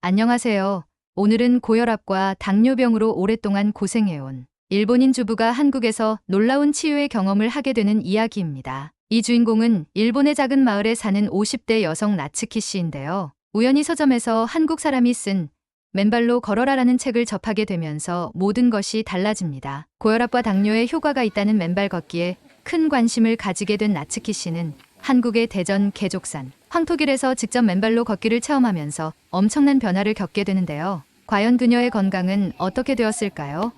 안녕하세요. 오늘은 고혈압과 당뇨병으로 오랫동안 고생해온 일본인 주부가 한국에서 놀라운 치유의 경험을 하게 되는 이야기입니다. 이 주인공은 일본의 작은 마을에 사는 50대 여성 나츠키 씨인데요. 우연히 서점에서 한국 사람이 쓴 맨발로 걸어라라는 책을 접하게 되면서 모든 것이 달라집니다. 고혈압과 당뇨에 효과가 있다는 맨발 걷기에 큰 관심을 가지게 된 나츠키 씨는 한국의 대전 개족산 황토길에서 직접 맨발로 걷기를 체험하면서 엄청난 변화를 겪게 되는데요. 과연 그녀의 건강은 어떻게 되었을까요?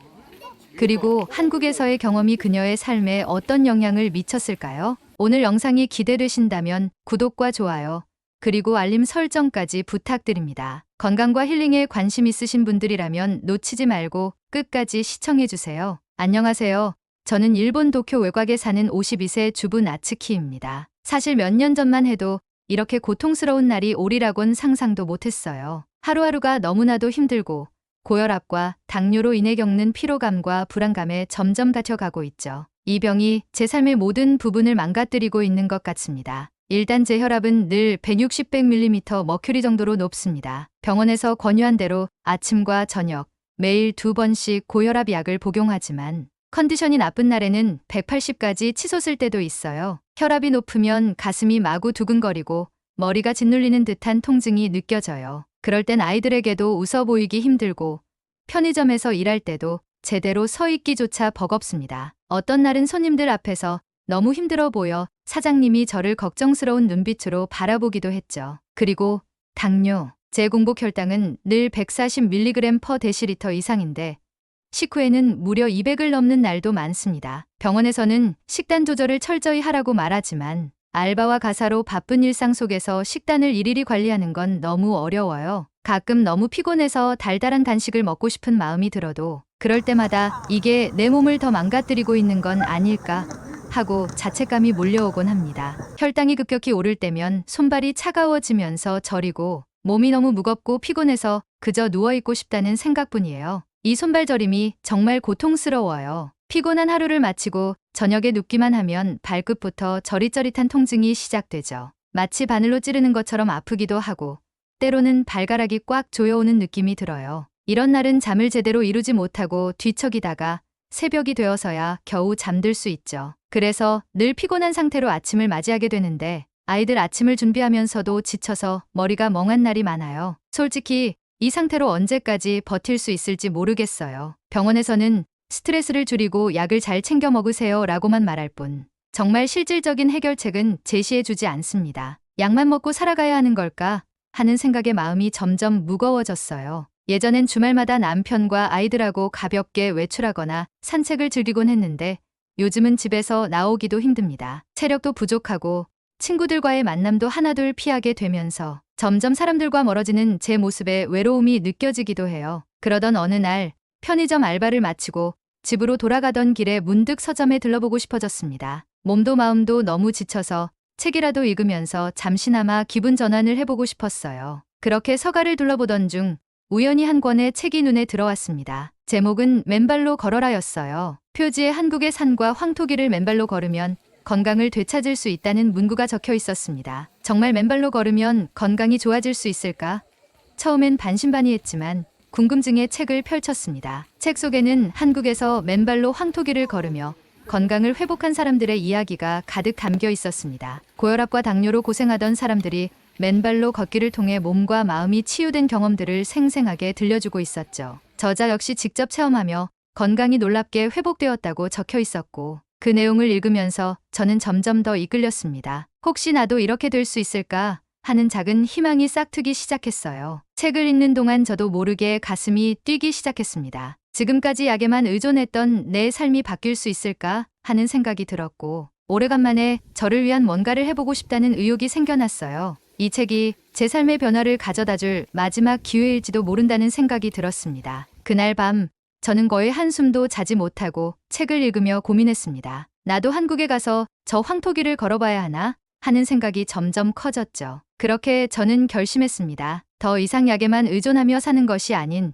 그리고 한국에서의 경험이 그녀의 삶에 어떤 영향을 미쳤을까요? 오늘 영상이 기대되신다면 구독과 좋아요, 그리고 알림 설정까지 부탁드립니다. 건강과 힐링에 관심 있으신 분들이라면 놓치지 말고 끝까지 시청해주세요. 안녕하세요. 저는 일본 도쿄 외곽에 사는 52세 주부 나츠키입니다. 사실 몇 년 전만 해도 이렇게 고통스러운 날이 오리라곤 상상도 못했어요. 하루하루가 너무나도 힘들고 고혈압과 당뇨로 인해 겪는 피로감과 불안감에 점점 갇혀가고 있죠. 이 병이 제 삶의 모든 부분을 망가뜨리고 있는 것 같습니다. 일단 제 혈압은 늘 160-100mm 머큐리 정도로 높습니다. 병원에서 권유한 대로 아침과 저녁 매일 2번씩 고혈압 약을 복용하지만 컨디션이 나쁜 날에는 180까지 치솟을 때도 있어요. 혈압이 높으면 가슴이 마구 두근거리고 머리가 짓눌리는 듯한 통증이 느껴져요. 그럴 땐 아이들에게도 웃어 보이기 힘들고 편의점에서 일할 때도 제대로 서 있기조차 버겁습니다. 어떤 날은 손님들 앞에서 너무 힘들어 보여 사장님이 저를 걱정스러운 눈빛으로 바라보기도 했죠. 그리고 당뇨, 제 공복 혈당은 늘 140mg/dL 이상인데 식후에는 무려 200을 넘는 날도 많습니다. 병원에서는 식단 조절을 철저히 하라고 말하지만 알바와 가사로 바쁜 일상 속에서 식단을 일일이 관리하는 건 너무 어려워요. 가끔 너무 피곤해서 달달한 간식을 먹고 싶은 마음이 들어도 그럴 때마다 이게 내 몸을 더 망가뜨리고 있는 건 아닐까 하고 자책감이 몰려오곤 합니다. 혈당이 급격히 오를 때면 손발이 차가워지면서 저리고 몸이 너무 무겁고 피곤해서 그저 누워있고 싶다는 생각뿐이에요. 이 손발 저림이 정말 고통스러워요. 피곤한 하루를 마치고 저녁에 눕기만 하면 발끝부터 저릿저릿한 통증이 시작되죠. 마치 바늘로 찌르는 것처럼 아프기도 하고 때로는 발가락이 꽉 조여오는 느낌이 들어요. 이런 날은 잠을 제대로 이루지 못하고 뒤척이다가 새벽이 되어서야 겨우 잠들 수 있죠. 그래서 늘 피곤한 상태로 아침을 맞이하게 되는데 아이들 아침을 준비하면서도 지쳐서 머리가 멍한 날이 많아요. 솔직히 이 상태로 언제까지 버틸 수 있을지 모르겠어요. 병원에서는 스트레스를 줄이고 약을 잘 챙겨 먹으세요 라고만 말할 뿐 정말 실질적인 해결책은 제시해주지 않습니다. 약만 먹고 살아가야 하는 걸까 하는 생각에 마음이 점점 무거워졌어요. 예전엔 주말마다 남편과 아이들하고 가볍게 외출하거나 산책을 즐기곤 했는데 요즘은 집에서 나오기도 힘듭니다. 체력도 부족하고 친구들과의 만남도 하나둘 피하게 되면서 점점 사람들과 멀어지는 제 모습에 외로움이 느껴지기도 해요. 그러던 어느 날 편의점 알바를 마치고 집으로 돌아가던 길에 문득 서점에 들러보고 싶어졌습니다. 몸도 마음도 너무 지쳐서 책이라도 읽으면서 잠시나마 기분 전환을 해보고 싶었어요. 그렇게 서가를 둘러보던 중 우연히 한 권의 책이 눈에 들어왔습니다. 제목은 맨발로 걸어라였어요. 표지에 한국의 산과 황토길을 맨발로 걸으면 건강을 되찾을 수 있다는 문구가 적혀 있었습니다. 정말 맨발로 걸으면 건강이 좋아질 수 있을까? 처음엔 반신반의했지만 궁금증에 책을 펼쳤습니다. 책 속에는 한국에서 맨발로 황토길을 걸으며 건강을 회복한 사람들의 이야기가 가득 담겨 있었습니다. 고혈압과 당뇨로 고생하던 사람들이 맨발로 걷기를 통해 몸과 마음이 치유된 경험들을 생생하게 들려주고 있었죠. 저자 역시 직접 체험하며 건강이 놀랍게 회복되었다고 적혀 있었고 그 내용을 읽으면서 저는 점점 더 이끌렸습니다. 혹시 나도 이렇게 될 수 있을까 하는 작은 희망이 싹트기 시작했어요. 책을 읽는 동안 저도 모르게 가슴이 뛰기 시작했습니다. 지금까지 약에만 의존했던 내 삶이 바뀔 수 있을까 하는 생각이 들었고 오래간만에 저를 위한 뭔가를 해보고 싶다는 의욕이 생겨났어요. 이 책이 제 삶의 변화를 가져다줄 마지막 기회일지도 모른다는 생각이 들었습니다. 그날 밤 저는 거의 한숨도 자지 못하고 책을 읽으며 고민했습니다. 나도 한국에 가서 저 황토길을 걸어봐야 하나 하는 생각이 점점 커졌죠. 그렇게 저는 결심했습니다. 더 이상 약에만 의존하며 사는 것이 아닌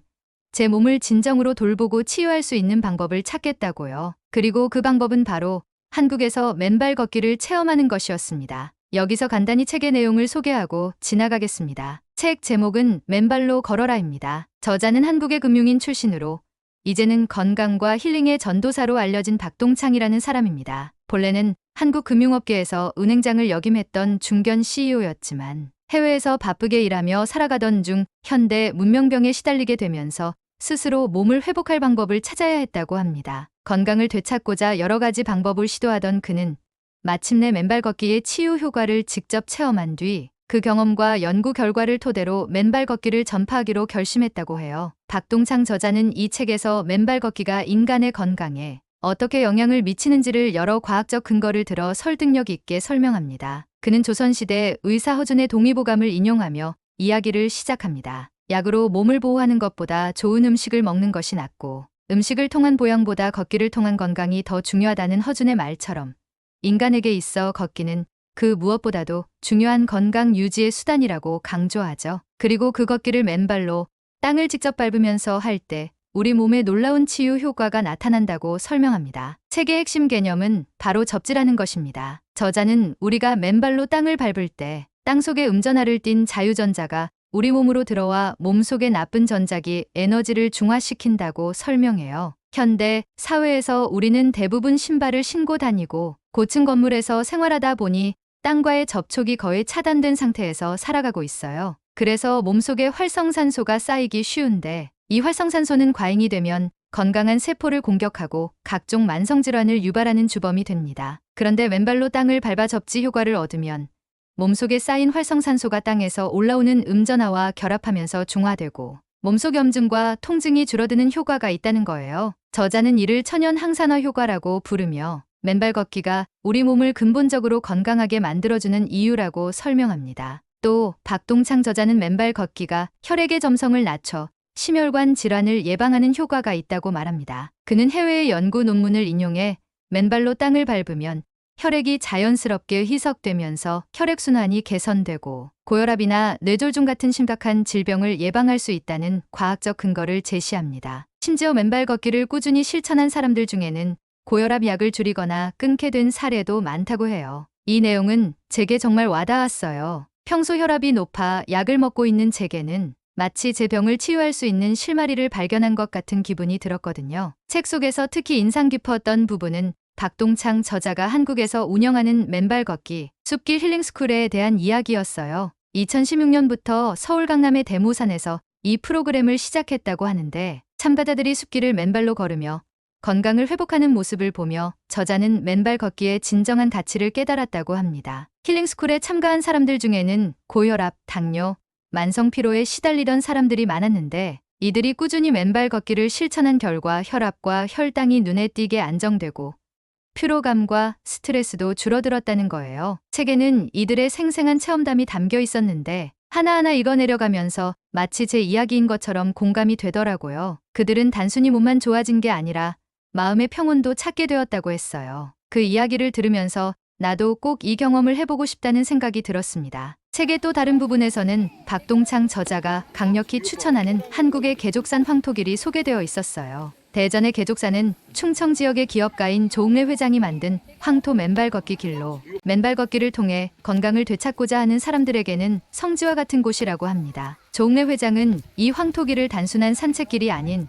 제 몸을 진정으로 돌보고 치유할 수 있는 방법을 찾겠다고요. 그리고 그 방법은 바로 한국에서 맨발 걷기를 체험하는 것이었습니다. 여기서 간단히 책의 내용을 소개하고 지나가겠습니다. 책 제목은 맨발로 걸어라입니다. 저자는 한국의 금융인 출신으로 이제는 건강과 힐링의 전도사로 알려진 박동창이라는 사람입니다. 본래는 한국 금융업계에서 은행장을 역임했던 중견 CEO였지만 해외에서 바쁘게 일하며 살아가던 중 현대 문명병에 시달리게 되면서 스스로 몸을 회복할 방법을 찾아야 했다고 합니다. 건강을 되찾고자 여러 가지 방법을 시도하던 그는 마침내 맨발 걷기의 치유 효과를 직접 체험한 뒤 그 경험과 연구 결과를 토대로 맨발 걷기를 전파하기로 결심했다고 해요. 박동창 저자는 이 책에서 맨발 걷기가 인간의 건강에 어떻게 영향을 미치는지를 여러 과학적 근거를 들어 설득력 있게 설명합니다. 그는 조선시대 의사 허준의 동의보감을 인용하며 이야기를 시작합니다. 약으로 몸을 보호하는 것보다 좋은 음식을 먹는 것이 낫고 음식을 통한 보양보다 걷기를 통한 건강이 더 중요하다는 허준의 말처럼 인간에게 있어 걷기는 그 무엇보다도 중요한 건강 유지의 수단이라고 강조하죠. 그리고 그 걷기를 맨발로 땅을 직접 밟으면서 할 때 우리 몸에 놀라운 치유 효과가 나타난다고 설명합니다. 책의 핵심 개념은 바로 접지라는 것입니다. 저자는 우리가 맨발로 땅을 밟을 때 땅속에 음전하를 띤 자유전자가 우리 몸으로 들어와 몸속의 나쁜 전자기 에너지를 중화시킨다고 설명해요. 현대 사회에서 우리는 대부분 신발을 신고 다니고 고층 건물에서 생활하다 보니 땅과의 접촉이 거의 차단된 상태에서 살아가고 있어요. 그래서 몸속에 활성산소가 쌓이기 쉬운데 이 활성산소는 과잉이 되면 건강한 세포를 공격하고 각종 만성질환을 유발하는 주범이 됩니다. 그런데 맨발로 땅을 밟아 접지 효과를 얻으면 몸속에 쌓인 활성산소가 땅에서 올라오는 음전하와 결합하면서 중화되고 몸속 염증과 통증이 줄어드는 효과가 있다는 거예요. 저자는 이를 천연 항산화 효과라고 부르며 맨발 걷기가 우리 몸을 근본적으로 건강하게 만들어주는 이유라고 설명합니다. 또 박동창 저자는 맨발 걷기가 혈액의 점성을 낮춰 심혈관 질환을 예방하는 효과가 있다고 말합니다. 그는 해외의 연구 논문을 인용해 맨발로 땅을 밟으면 혈액이 자연스럽게 희석되면서 혈액순환이 개선되고 고혈압이나 뇌졸중 같은 심각한 질병을 예방할 수 있다는 과학적 근거를 제시합니다. 심지어 맨발 걷기를 꾸준히 실천한 사람들 중에는 고혈압 약을 줄이거나 끊게 된 사례도 많다고 해요. 이 내용은 제게 정말 와닿았어요. 평소 혈압이 높아 약을 먹고 있는 제게는 마치 제 병을 치유할 수 있는 실마리를 발견한 것 같은 기분이 들었거든요. 책 속에서 특히 인상 깊었던 부분은 박동창 저자가 한국에서 운영하는 맨발 걷기 숲길 힐링스쿨에 대한 이야기였어요. 2016년부터 서울 강남의 대모산에서 이 프로그램을 시작했다고 하는데 참가자들이 숲길을 맨발로 걸으며 건강을 회복하는 모습을 보며 저자는 맨발 걷기의 진정한 가치를 깨달았다고 합니다. 힐링스쿨에 참가한 사람들 중에는 고혈압, 당뇨, 만성 피로에 시달리던 사람들이 많았는데 이들이 꾸준히 맨발 걷기를 실천한 결과 혈압과 혈당이 눈에 띄게 안정되고 피로감과 스트레스도 줄어들었다는 거예요. 책에는 이들의 생생한 체험담이 담겨 있었는데 하나하나 읽어내려가면서 마치 제 이야기인 것처럼 공감이 되더라고요. 그들은 단순히 몸만 좋아진 게 아니라 마음의 평온도 찾게 되었다고 했어요. 그 이야기를 들으면서 나도 꼭 이 경험을 해보고 싶다는 생각이 들었습니다. 책의 또 다른 부분에서는 박동창 저자가 강력히 추천하는 한국의 개족산 황토길이 소개되어 있었어요. 대전의 개족산은 충청 지역의 기업가인 조응래 회장이 만든 황토 맨발 걷기 길로 맨발 걷기를 통해 건강을 되찾고자 하는 사람들에게는 성지와 같은 곳이라고 합니다. 조응래 회장은 이 황토길을 단순한 산책길이 아닌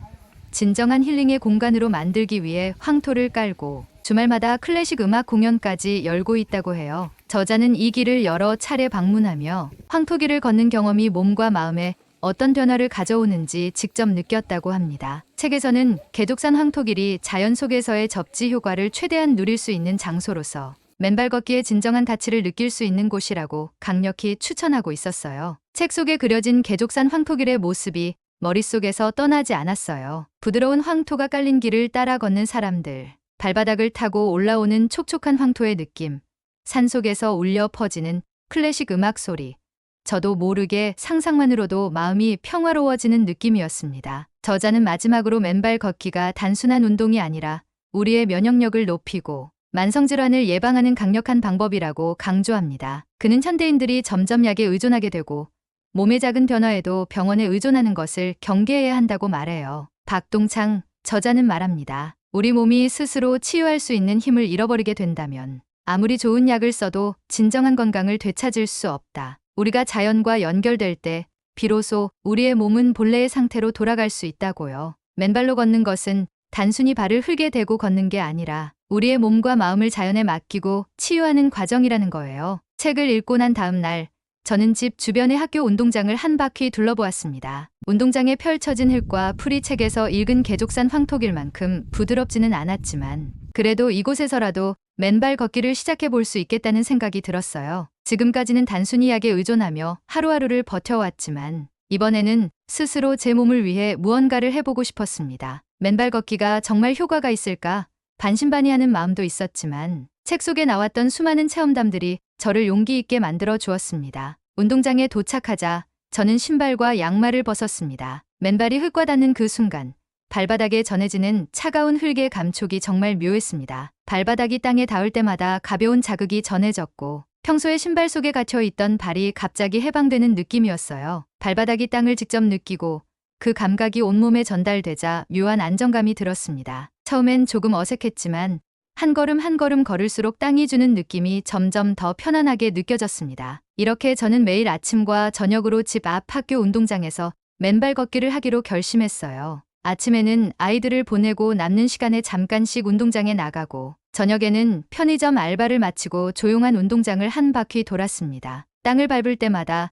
진정한 힐링의 공간으로 만들기 위해 황토를 깔고 주말마다 클래식 음악 공연까지 열고 있다고 해요. 저자는 이 길을 여러 차례 방문하며 황토길을 걷는 경험이 몸과 마음에 어떤 변화를 가져오는지 직접 느꼈다고 합니다. 책에서는 개족산 황토길이 자연 속에서의 접지 효과를 최대한 누릴 수 있는 장소로서 맨발 걷기의 진정한 가치를 느낄 수 있는 곳이라고 강력히 추천하고 있었어요. 책 속에 그려진 개족산 황토길의 모습이 머릿속에서 떠나지 않았어요. 부드러운 황토가 깔린 길을 따라 걷는 사람들, 발바닥을 타고 올라오는 촉촉한 황토의 느낌, 산속에서 울려 퍼지는 클래식 음악 소리, 저도 모르게 상상만으로도 마음이 평화로워지는 느낌이었습니다. 저자는 마지막으로 맨발 걷기가 단순한 운동이 아니라 우리의 면역력을 높이고 만성질환을 예방하는 강력한 방법이라고 강조합니다. 그는 현대인들이 점점 약에 의존하게 되고 몸의 작은 변화에도 병원에 의존하는 것을 경계해야 한다고 말해요. 박동창 저자는 말합니다. 우리 몸이 스스로 치유할 수 있는 힘을 잃어버리게 된다면 아무리 좋은 약을 써도 진정한 건강을 되찾을 수 없다. 우리가 자연과 연결될 때 비로소 우리의 몸은 본래의 상태로 돌아갈 수 있다고요. 맨발로 걷는 것은 단순히 발을 흙에 대고 걷는 게 아니라 우리의 몸과 마음을 자연에 맡기고 치유하는 과정이라는 거예요. 책을 읽고 난 다음 날 저는 집 주변의 학교 운동장을 한 바퀴 둘러보았습니다. 운동장에 펼쳐진 흙과 풀이 책에서 읽은 개족산 황토길 만큼 부드럽지는 않았지만 그래도 이곳에서라도 맨발 걷기를 시작해 볼 수 있겠다는 생각이 들었어요. 지금까지는 단순히 약에 의존하며 하루하루를 버텨왔지만 이번에는 스스로 제 몸을 위해 무언가를 해보고 싶었습니다. 맨발 걷기가 정말 효과가 있을까? 반신반의하는 마음도 있었지만 책 속에 나왔던 수많은 체험담들이 저를 용기 있게 만들어 주었습니다. 운동장에 도착하자 저는 신발과 양말을 벗었습니다. 맨발이 흙과 닿는 그 순간 발바닥에 전해지는 차가운 흙의 감촉이 정말 묘했습니다. 발바닥이 땅에 닿을 때마다 가벼운 자극이 전해졌고 평소에 신발 속에 갇혀 있던 발이 갑자기 해방되는 느낌이었어요. 발바닥이 땅을 직접 느끼고 그 감각이 온몸에 전달되자 묘한 안정감이 들었습니다. 처음엔 조금 어색했지만 한 걸음 한 걸음 걸을수록 땅이 주는 느낌이 점점 더 편안하게 느껴졌습니다. 이렇게 저는 매일 아침과 저녁으로 집 앞 학교 운동장에서 맨발 걷기를 하기로 결심했어요. 아침에는 아이들을 보내고 남는 시간에 잠깐씩 운동장에 나가고 저녁에는 편의점 알바를 마치고 조용한 운동장을 한 바퀴 돌았습니다. 땅을 밟을 때마다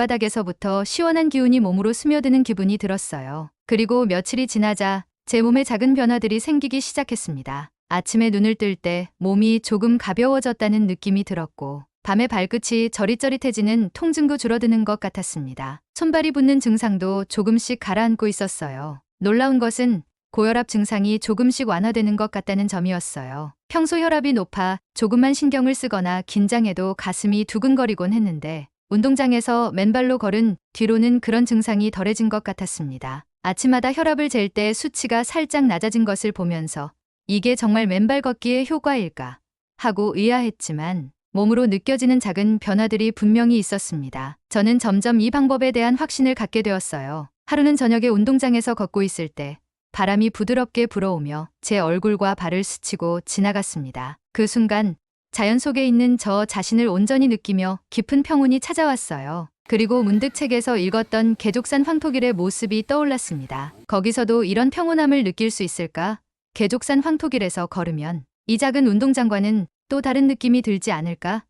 발바닥에서부터 시원한 기운이 몸으로 스며드는 기분이 들었어요. 그리고 며칠이 지나자 제 몸에 작은 변화들이 생기기 시작했습니다. 아침에 눈을 뜰 때 몸이 조금 가벼워졌다는 느낌이 들었고 밤에 발끝이 저릿저릿해지는 통증도 줄어드는 것 같았습니다. 손발이 붓는 증상도 조금씩 가라앉고 있었어요. 놀라운 것은 고혈압 증상이 조금씩 완화되는 것 같다는 점이었어요. 평소 혈압이 높아 조금만 신경을 쓰거나 긴장해도 가슴이 두근거리곤 했는데 운동장에서 맨발로 걸은 뒤로는 그런 증상이 덜해진 것 같았습니다. 아침마다 혈압을 잴 때 수치가 살짝 낮아진 것을 보면서 이게 정말 맨발 걷기의 효과일까 하고 의아했지만 몸으로 느껴지는 작은 변화들이 분명히 있었습니다. 저는 점점 이 방법에 대한 확신을 갖게 되었어요. 하루는 저녁에 운동장에서 걷고 있을 때 바람이 부드럽게 불어오며 제 얼굴과 발을 스치고 지나갔습니다. 그 순간 자연 속에 있는 저 자신을 온전히 느끼며 깊은 평온이 찾아왔어요. 그리고 문득 책에서 읽었던 개족산 황토길의 모습이 떠올랐습니다. 거기서도 이런 평온함을 느낄 수 있을까? 개족산 황토길에서 걸으면 이 작은 운동장과는 또 다른 느낌이 들지 않을까?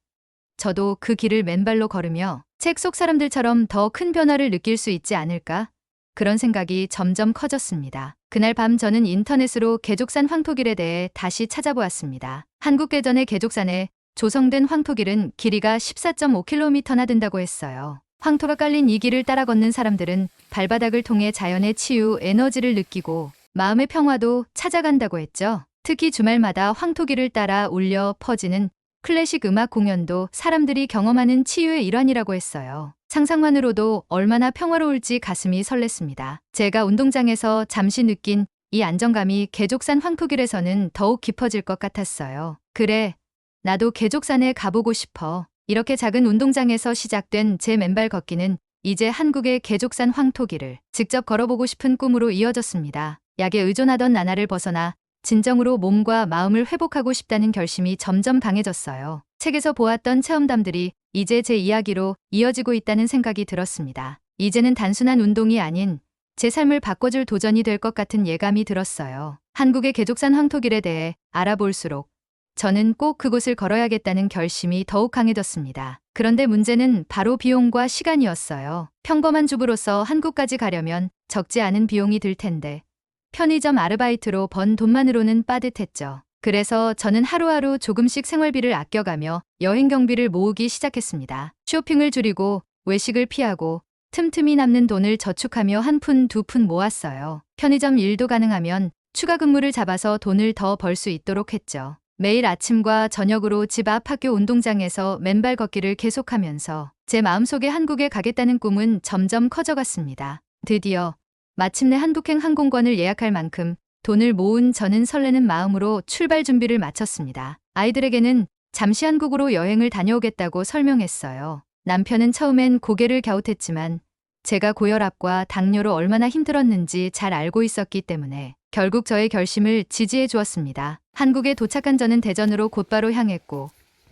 저도 그 길을 맨발로 걸으며 책 속 사람들처럼 더 큰 변화를 느낄 수 있지 않을까? 그런 생각이 점점 커졌습니다. 그날 밤 저는 인터넷으로 개족산 황토길에 대해 다시 찾아보았습니다. 한국대전의 개족산에 조성된 황토길은 길이가 14.5km나 된다고 했어요. 황토가 깔린 이 길을 따라 걷는 사람들은 발바닥을 통해 자연의 치유, 에너지를 느끼고 마음의 평화도 찾아간다고 했죠. 특히 주말마다 황토길을 따라 울려 퍼지는 클래식 음악 공연도 사람들이 경험하는 치유의 일환이라고 했어요. 상상만으로도 얼마나 평화로울지 가슴이 설렜습니다. 제가 운동장에서 잠시 느낀 이 안정감이 개족산 황토길에서는 더욱 깊어질 것 같았어요. 그래, 나도 개족산에 가보고 싶어. 이렇게 작은 운동장에서 시작된 제 맨발 걷기는 이제 한국의 개족산 황토길을 직접 걸어보고 싶은 꿈으로 이어졌습니다. 약에 의존하던 나날을 벗어나 진정으로 몸과 마음을 회복하고 싶다는 결심이 점점 강해졌어요. 책에서 보았던 체험담들이 이제 제 이야기로 이어지고 있다는 생각이 들었습니다. 이제는 단순한 운동이 아닌 제 삶을 바꿔줄 도전이 될 것 같은 예감이 들었어요. 한국의 개족산 황토길에 대해 알아볼수록 저는 꼭 그곳을 걸어야겠다는 결심이 더욱 강해졌습니다. 그런데 문제는 바로 비용과 시간이었어요. 평범한 주부로서 한국까지 가려면 적지 않은 비용이 들 텐데 편의점 아르바이트로 번 돈만으로는 빠듯했죠. 그래서 저는 하루하루 조금씩 생활비를 아껴가며 여행 경비를 모으기 시작했습니다. 쇼핑을 줄이고 외식을 피하고 틈틈이 남는 돈을 저축하며 한 푼, 두 푼 모았어요. 편의점 일도 가능하면 추가 근무를 잡아서 돈을 더 벌 수 있도록 했죠. 매일 아침과 저녁으로 집 앞 학교 운동장에서 맨발 걷기를 계속하면서 제 마음속에 한국에 가겠다는 꿈은 점점 커져갔습니다. 드디어 마침내 한국행 항공권을 예약할 만큼 돈을 모은 저는 설레는 마음으로 출발 준비를 마쳤습니다. 아이들에게는 잠시 한국으로 여행을 다녀오겠다고 설명했어요. 남편은 처음엔 고개를 갸웃했지만 제가 고혈압과 당뇨로 얼마나 힘들었는지 잘 알고 있었기 때문에 결국 저의 결심을 지지해 주었습니다. 한국에 도착한 저는 대전으로 곧바로 향했고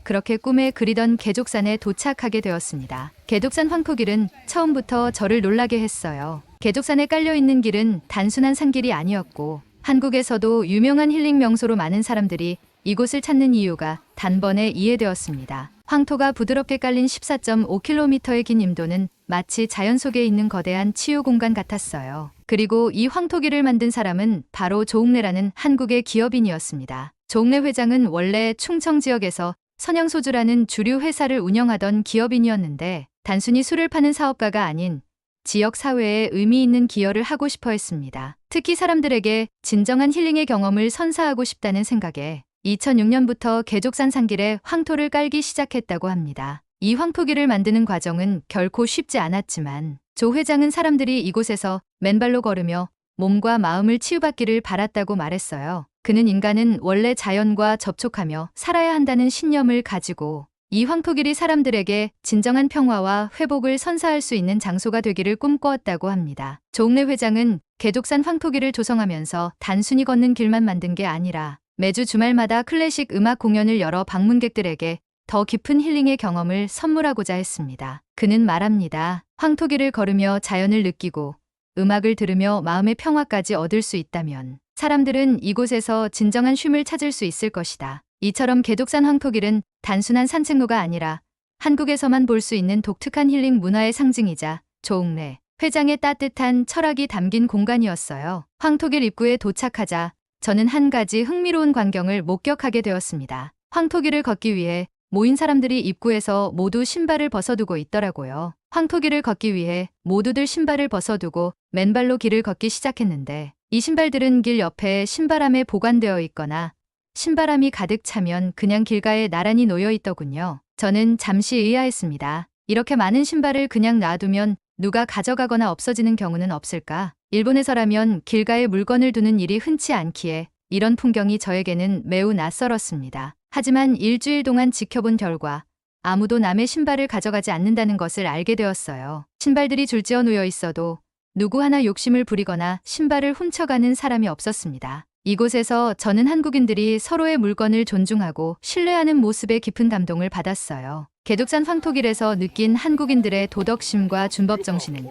그렇게 꿈에 그리던 계족산에 도착하게 되었습니다. 계족산 황토길은 처음부터 저를 놀라게 했어요. 계족산에 깔려있는 길은 단순한 산길이 아니었고 한국에서도 유명한 힐링 명소로 많은 사람들이 이곳을 찾는 이유가 단번에 이해되었습니다. 황토가 부드럽게 깔린 14.5km의 긴 임도는 마치 자연 속에 있는 거대한 치유 공간 같았어요. 그리고 이 황토길을 만든 사람은 바로 조옥래라는 한국의 기업인이었습니다. 조옥래 회장은 원래 충청 지역에서 선양소주라는 주류 회사를 운영하던 기업인이었는데 단순히 술을 파는 사업가가 아닌 지역 사회에 의미 있는 기여를 하고 싶어 했습니다. 특히 사람들에게 진정한 힐링의 경험을 선사하고 싶다는 생각에 2006년부터 계족산 산길에 황토를 깔기 시작했다고 합니다. 이 황토길을 만드는 과정은 결코 쉽지 않았지만 조 회장은 사람들이 이곳에서 맨발로 걸으며 몸과 마음을 치유받기를 바랐다고 말했어요. 그는 인간은 원래 자연과 접촉하며 살아야 한다는 신념을 가지고 이 황토길이 사람들에게 진정한 평화와 회복을 선사할 수 있는 장소가 되기를 꿈꾸었다고 합니다. 조옥래 회장은 계족산 황토길을 조성하면서 단순히 걷는 길만 만든 게 아니라 매주 주말마다 클래식 음악 공연을 열어 방문객들에게 더 깊은 힐링의 경험을 선물하고자 했습니다. 그는 말합니다. 황토길을 걸으며 자연을 느끼고 음악을 들으며 마음의 평화까지 얻을 수 있다면 사람들은 이곳에서 진정한 쉼을 찾을 수 있을 것이다. 이처럼 계족산 황토길은 단순한 산책로가 아니라 한국에서만 볼 수 있는 독특한 힐링 문화의 상징이자 조옥래 회장의 따뜻한 철학이 담긴 공간이었어요. 황토길 입구에 도착하자 저는 한 가지 흥미로운 광경을 목격하게 되었습니다. 황토길을 걷기 위해 모인 사람들이 입구에서 모두 신발을 벗어두고 있더라고요. 황토길을 걷기 위해 모두들 신발을 벗어두고 맨발로 길을 걷기 시작했는데 이 신발들은 길 옆에 신발함에 보관되어 있거나 신발함이 가득 차면 그냥 길가에 나란히 놓여 있더군요. 저는 잠시 의아했습니다. 이렇게 많은 신발을 그냥 놔두면 누가 가져가거나 없어지는 경우는 없을까? 일본에서라면 길가에 물건을 두는 일이 흔치 않기에 이런 풍경이 저에게는 매우 낯설었습니다. 하지만 일주일 동안 지켜본 결과 아무도 남의 신발을 가져가지 않는다는 것을 알게 되었어요. 신발들이 줄지어 놓여 있어도 누구 하나 욕심을 부리거나 신발을 훔쳐가는 사람이 없었습니다. 이곳에서 저는 한국인들이 서로의 물건을 존중하고 신뢰하는 모습에 깊은 감동을 받았어요. 계족산 황토길에서 느낀 한국인들의 도덕심과 준법정신은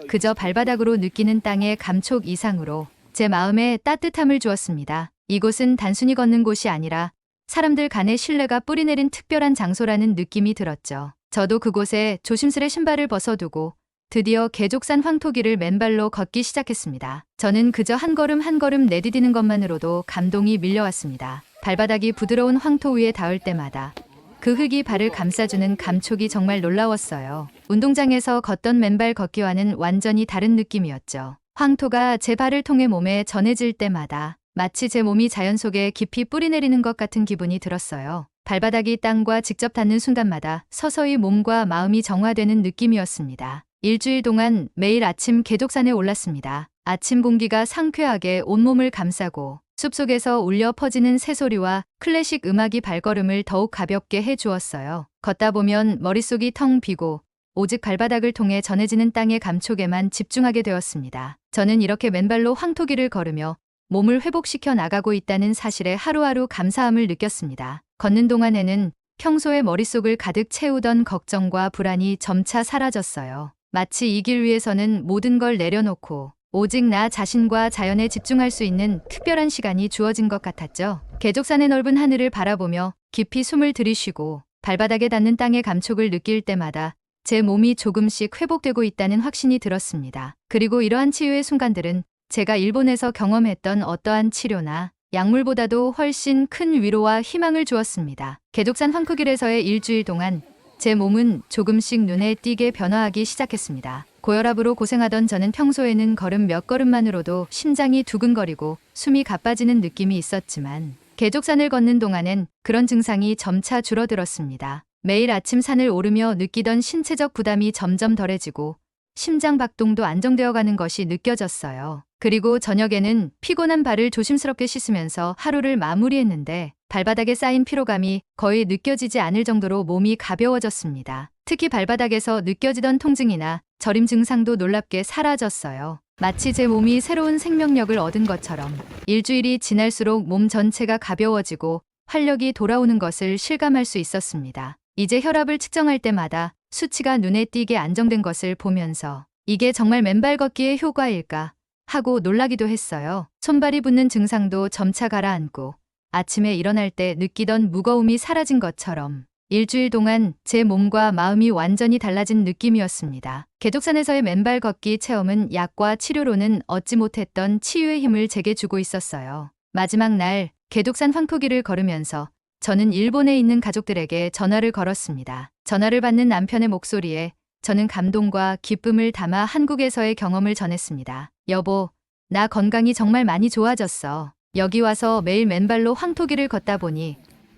그저 발바닥으로 느끼는 땅의 감촉 이상으로 제 마음에 따뜻함을 주었습니다. 이곳은 단순히 걷는 곳이 아니라 사람들 간의 신뢰가 뿌리내린 특별한 장소라는 느낌이 들었죠. 저도 그곳에 조심스레 신발을 벗어두고 드디어 계족산 황토길을 맨발로 걷기 시작했습니다. 저는 그저 한 걸음 한 걸음 내디디는 것만으로도 감동이 밀려왔습니다. 발바닥이 부드러운 황토 위에 닿을 때마다 그 흙이 발을 감싸주는 감촉이 정말 놀라웠어요. 운동장에서 걷던 맨발 걷기와는 완전히 다른 느낌이었죠. 황토가 제 발을 통해 몸에 전해질 때마다 마치 제 몸이 자연 속에 깊이 뿌리내리는 것 같은 기분이 들었어요. 발바닥이 땅과 직접 닿는 순간마다 서서히 몸과 마음이 정화되는 느낌이었습니다. 일주일 동안 매일 아침 계족산에 올랐습니다. 아침 공기가 상쾌하게 온몸을 감싸고 숲속에서 울려 퍼지는 새소리와 클래식 음악이 발걸음을 더욱 가볍게 해주었어요. 걷다 보면 머릿속이 텅 비고 오직 발바닥을 통해 전해지는 땅의 감촉에만 집중하게 되었습니다. 저는 이렇게 맨발로 황토길을 걸으며 몸을 회복시켜 나가고 있다는 사실에 하루하루 감사함을 느꼈습니다. 걷는 동안에는 평소에 머릿속을 가득 채우던 걱정과 불안이 점차 사라졌어요. 마치 이 길 위에서는 모든 걸 내려놓고 오직 나 자신과 자연에 집중할 수 있는 특별한 시간이 주어진 것 같았죠. 계족산의 넓은 하늘을 바라보며 깊이 숨을 들이쉬고 발바닥에 닿는 땅의 감촉을 느낄 때마다 제 몸이 조금씩 회복되고 있다는 확신이 들었습니다. 그리고 이러한 치유의 순간들은 제가 일본에서 경험했던 어떠한 치료나 약물보다도 훨씬 큰 위로와 희망을 주었습니다. 계족산 황토길에서의 일주일 동안 제 몸은 조금씩 눈에 띄게 변화하기 시작했습니다. 고혈압으로 고생하던 저는 평소에는 걸음 몇 걸음만으로도 심장이 두근거리고 숨이 가빠지는 느낌이 있었지만 계족산을 걷는 동안엔 그런 증상이 점차 줄어들었습니다. 매일 아침 산을 오르며 느끼던 신체적 부담이 점점 덜해지고 심장 박동도 안정되어 가는 것이 느껴졌어요. 그리고 저녁에는 피곤한 발을 조심스럽게 씻으면서 하루를 마무리했는데 발바닥에 쌓인 피로감이 거의 느껴지지 않을 정도로 몸이 가벼워졌습니다. 특히 발바닥에서 느껴지던 통증이나 저림 증상도 놀랍게 사라졌어요. 마치 제 몸이 새로운 생명력을 얻은 것처럼 일주일이 지날수록 몸 전체가 가벼워지고 활력이 돌아오는 것을 실감할 수 있었습니다. 이제 혈압을 측정할 때마다 수치가 눈에 띄게 안정된 것을 보면서 이게 정말 맨발 걷기의 효과일까 하고 놀라기도 했어요. 손발이 붓는 증상도 점차 가라앉고 아침에 일어날 때 느끼던 무거움이 사라진 것처럼 일주일 동안 제 몸과 마음이 완전히 달라진 느낌이었습니다. 계족산에서의 맨발 걷기 체험은 약과 치료로는 얻지 못했던 치유의 힘을 제게 주고 있었어요. 마지막 날 계독산 황토길을 걸으면서 저는 일본에 있는 가족들에게 전화를 걸었습니다. 전화를 받는 남편의 목소리에 저는 감동과 기쁨을 담아 한국에서의 경험을 전했습니다. 여보, 나 건강이 정말 많이 좋아졌어. 여기 와서 매일 맨발로 황토길을 걷다 보니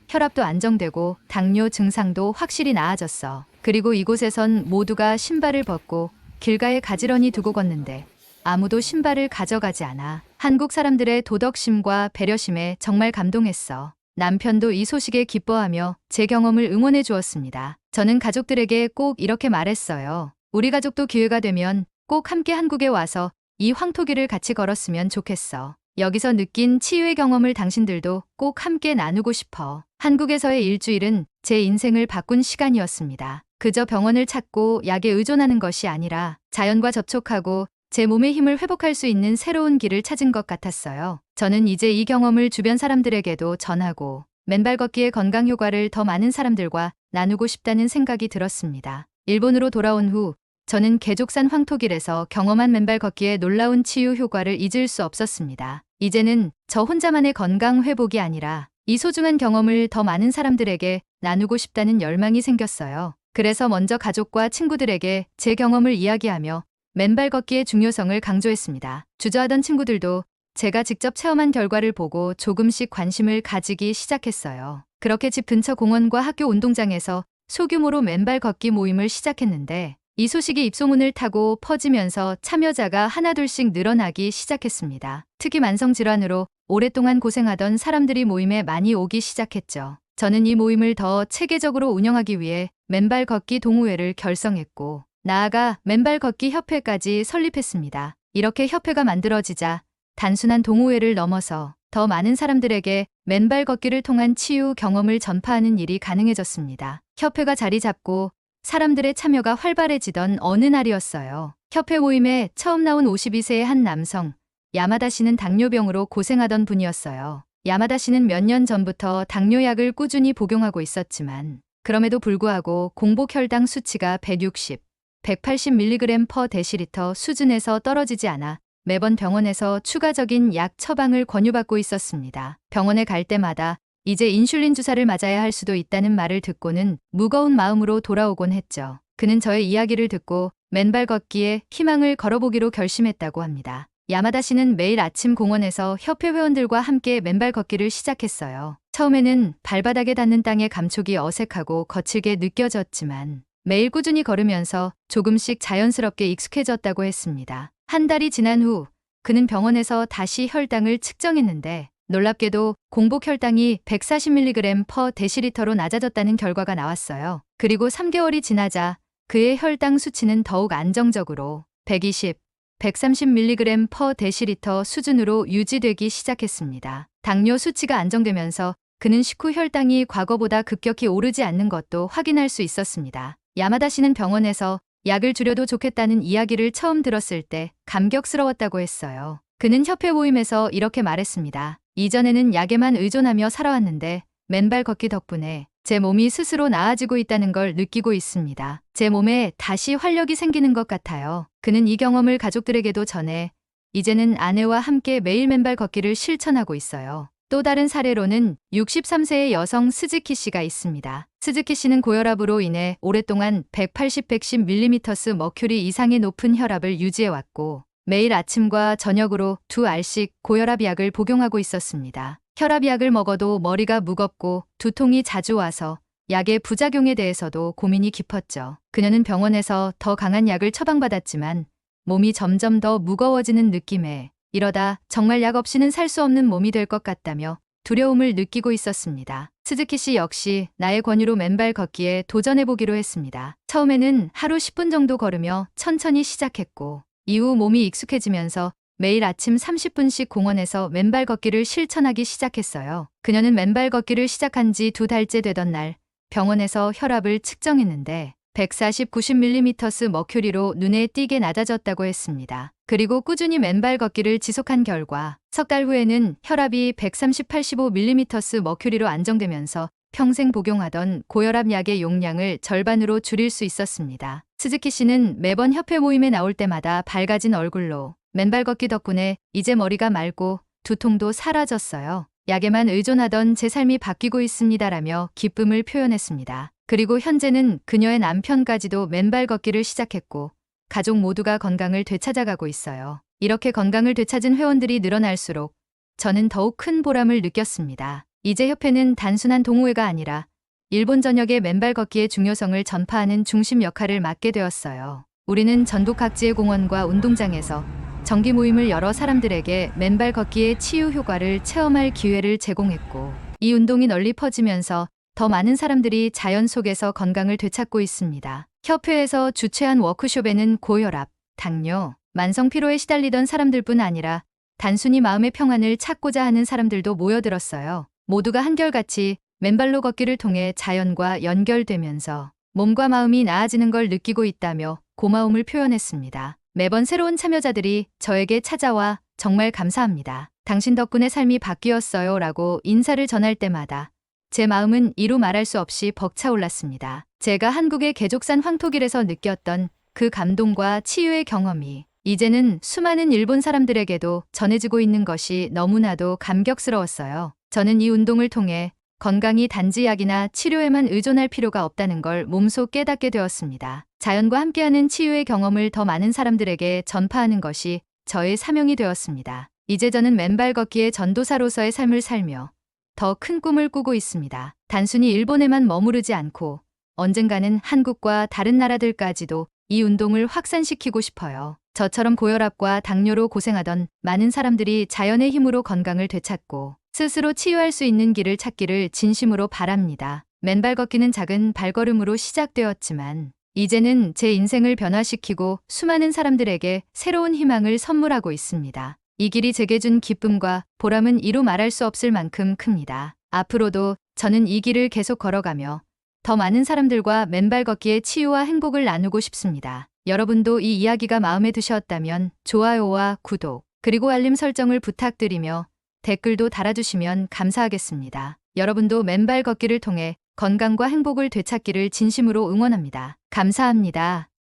혈압도 안정되고 당뇨 증상도 확실히 나아졌어. 그리고 이곳에선 모두가 신발을 벗고 길가에 가지런히 두고 걷는데 아무도 신발을 가져가지 않아. 한국 사람들의 도덕심과 배려심에 정말 감동했어. 남편도 이 소식에 기뻐하며 제 경험을 응원해 주었습니다. 저는 가족들에게 꼭 이렇게 말했어요. 우리 가족도 기회가 되면 꼭 함께 한국에 와서 이 황토길을 같이 걸었으면 좋겠어. 여기서 느낀 치유의 경험을 당신들도 꼭 함께 나누고 싶어. 한국에서의 일주일은 제 인생을 바꾼 시간이었습니다. 그저 병원을 찾고 약에 의존하는 것이 아니라 자연과 접촉하고 제 몸의 힘을 회복할 수 있는 새로운 길을 찾은 것 같았어요. 저는 이제 이 경험을 주변 사람들에게도 전하고 맨발 걷기의 건강 효과를 더 많은 사람들과 나누고 싶다는 생각이 들었습니다. 일본으로 돌아온 후 저는 계족산 황토길에서 경험한 맨발 걷기의 놀라운 치유 효과를 잊을 수 없었습니다. 이제는 저 혼자만의 건강 회복이 아니라 이 소중한 경험을 더 많은 사람들에게 나누고 싶다는 열망이 생겼어요. 그래서 먼저 가족과 친구들에게 제 경험을 이야기하며 맨발 걷기의 중요성을 강조했습니다. 주저하던 친구들도 제가 직접 체험한 결과를 보고 조금씩 관심을 가지기 시작했어요. 그렇게 집 근처 공원과 학교 운동장에서 소규모로 맨발 걷기 모임을 시작했는데 이 소식이 입소문을 타고 퍼지면서 참여자가 하나둘씩 늘어나기 시작했습니다. 특히 만성질환으로 오랫동안 고생하던 사람들이 모임에 많이 오기 시작했죠. 저는 이 모임을 더 체계적으로 운영하기 위해 맨발 걷기 동호회를 결성했고 나아가 맨발 걷기 협회까지 설립했습니다. 이렇게 협회가 만들어지자 단순한 동호회를 넘어서 더 많은 사람들에게 맨발 걷기를 통한 치유 경험을 전파하는 일이 가능해졌습니다. 협회가 자리 잡고 사람들의 참여가 활발해지던 어느 날이었어요. 협회 모임에 처음 나온 52세의 한 남성, 야마다 씨는 당뇨병으로 고생하던 분이었어요. 야마다 씨는 몇 년 전부터 당뇨약을 꾸준히 복용하고 있었지만 그럼에도 불구하고 공복 혈당 수치가 160, 180mg/dL 수준에서 떨어지지 않아 매번 병원에서 추가적인 약 처방을 권유받고 있었습니다. 병원에 갈 때마다 이제 인슐린 주사를 맞아야 할 수도 있다는 말을 듣고는 무거운 마음으로 돌아오곤 했죠. 그는 저의 이야기를 듣고 맨발 걷기에 희망을 걸어보기로 결심했다고 합니다. 야마다 씨는 매일 아침 공원에서 협회 회원들과 함께 맨발 걷기를 시작했어요. 처음에는 발바닥에 닿는 땅의 감촉이 어색하고 거칠게 느껴졌지만 매일 꾸준히 걸으면서 조금씩 자연스럽게 익숙해졌다고 했습니다. 한 달이 지난 후 그는 병원에서 다시 혈당을 측정했는데 놀랍게도 공복 혈당이 140mg/dL로 낮아졌다는 결과가 나왔어요. 그리고 3개월이 지나자 그의 혈당 수치는 더욱 안정적으로 120, 130mg/dL 수준으로 유지되기 시작했습니다. 당뇨 수치가 안정되면서 그는 식후 혈당이 과거보다 급격히 오르지 않는 것도 확인할 수 있었습니다. 야마다 씨는 병원에서 약을 줄여도 좋겠다는 이야기를 처음 들었을 때 감격스러웠다고 했어요. 그는 협회 모임에서 이렇게 말했습니다. 이전에는 약에만 의존하며 살아왔는데 맨발 걷기 덕분에 제 몸이 스스로 나아지고 있다는 걸 느끼고 있습니다. 제 몸에 다시 활력이 생기는 것 같아요. 그는 이 경험을 가족들에게도 전해 이제는 아내와 함께 매일 맨발 걷기를 실천하고 있어요. 또 다른 사례로는 63세의 여성 스즈키 씨가 있습니다. 스즈키 씨는 고혈압으로 인해 오랫동안 180-110mm 머큐리 이상의 높은 혈압을 유지해왔고 매일 아침과 저녁으로 2알씩 고혈압 약을 복용하고 있었습니다. 혈압약을 먹어도 머리가 무겁고 두통이 자주 와서 약의 부작용에 대해서도 고민이 깊었죠. 그녀는 병원에서 더 강한 약을 처방받았지만 몸이 점점 더 무거워지는 느낌에 이러다 정말 약 없이는 살 수 없는 몸이 될 것 같다며 두려움을 느끼고 있었습니다. 스즈키 씨 역시 나의 권유로 맨발 걷기에 도전해보기로 했습니다. 처음에는 하루 10분 정도 걸으며 천천히 시작했고 이후 몸이 익숙해지면서 매일 아침 30분씩 공원에서 맨발 걷기를 실천하기 시작했어요. 그녀는 맨발 걷기를 시작한 지 2달째 되던 날 병원에서 혈압을 측정했는데 140, 90mm 머큐리로 눈에 띄게 낮아졌다고 했습니다. 그리고 꾸준히 맨발 걷기를 지속한 결과 석 달 후에는 혈압이 130, 85mm 머큐리로 안정되면서 평생 복용하던 고혈압 약의 용량을 절반으로 줄일 수 있었습니다. 스즈키 씨는 매번 협회 모임에 나올 때마다 밝아진 얼굴로 맨발 걷기 덕분에 이제 머리가 맑고 두통도 사라졌어요. 약에만 의존하던 제 삶이 바뀌고 있습니다라며 기쁨을 표현했습니다. 그리고 현재는 그녀의 남편까지도 맨발 걷기를 시작했고 가족 모두가 건강을 되찾아가고 있어요. 이렇게 건강을 되찾은 회원들이 늘어날수록 저는 더욱 큰 보람을 느꼈습니다. 이제 협회는 단순한 동호회가 아니라 일본 전역의 맨발 걷기의 중요성을 전파하는 중심 역할을 맡게 되었어요. 우리는 전국 각지의 공원과 운동장에서 정기 모임을 열어 사람들에게 맨발 걷기의 치유 효과를 체험할 기회를 제공했고 이 운동이 널리 퍼지면서 더 많은 사람들이 자연 속에서 건강을 되찾고 있습니다. 협회에서 주최한 워크숍에는 고혈압, 당뇨, 만성 피로에 시달리던 사람들뿐 아니라 단순히 마음의 평안을 찾고자 하는 사람들도 모여들었어요. 모두가 한결같이 맨발로 걷기를 통해 자연과 연결되면서 몸과 마음이 나아지는 걸 느끼고 있다며 고마움을 표현했습니다. 매번 새로운 참여자들이 저에게 찾아와 정말 감사합니다. 당신 덕분에 삶이 바뀌었어요 라고 인사를 전할 때마다 제 마음은 이루 말할 수 없이 벅차올랐습니다. 제가 한국의 개족산 황토길에서 느꼈던 그 감동과 치유의 경험이 이제는 수많은 일본 사람들에게도 전해지고 있는 것이 너무나도 감격스러웠어요. 저는 이 운동을 통해 건강이 단지 약이나 치료에만 의존할 필요가 없다는 걸 몸소 깨닫게 되었습니다. 자연과 함께하는 치유의 경험을 더 많은 사람들에게 전파하는 것이 저의 사명이 되었습니다. 이제 저는 맨발 걷기의 전도사로서의 삶을 살며 더 큰 꿈을 꾸고 있습니다. 단순히 일본에만 머무르지 않고 언젠가는 한국과 다른 나라들까지도 이 운동을 확산시키고 싶어요. 저처럼 고혈압과 당뇨로 고생하던 많은 사람들이 자연의 힘으로 건강을 되찾고 스스로 치유할 수 있는 길을 찾기를 진심으로 바랍니다. 맨발 걷기는 작은 발걸음으로 시작되었지만 이제는 제 인생을 변화시키고 수많은 사람들에게 새로운 희망을 선물하고 있습니다. 이 길이 제게 준 기쁨과 보람은 이루 말할 수 없을 만큼 큽니다. 앞으로도 저는 이 길을 계속 걸어가며 더 많은 사람들과 맨발 걷기의 치유와 행복을 나누고 싶습니다. 여러분도 이 이야기가 마음에 드셨다면 좋아요와 구독, 그리고 알림 설정을 부탁드리며 댓글도 달아주시면 감사하겠습니다. 여러분도 맨발 걷기를 통해 건강과 행복을 되찾기를 진심으로 응원합니다. 감사합니다.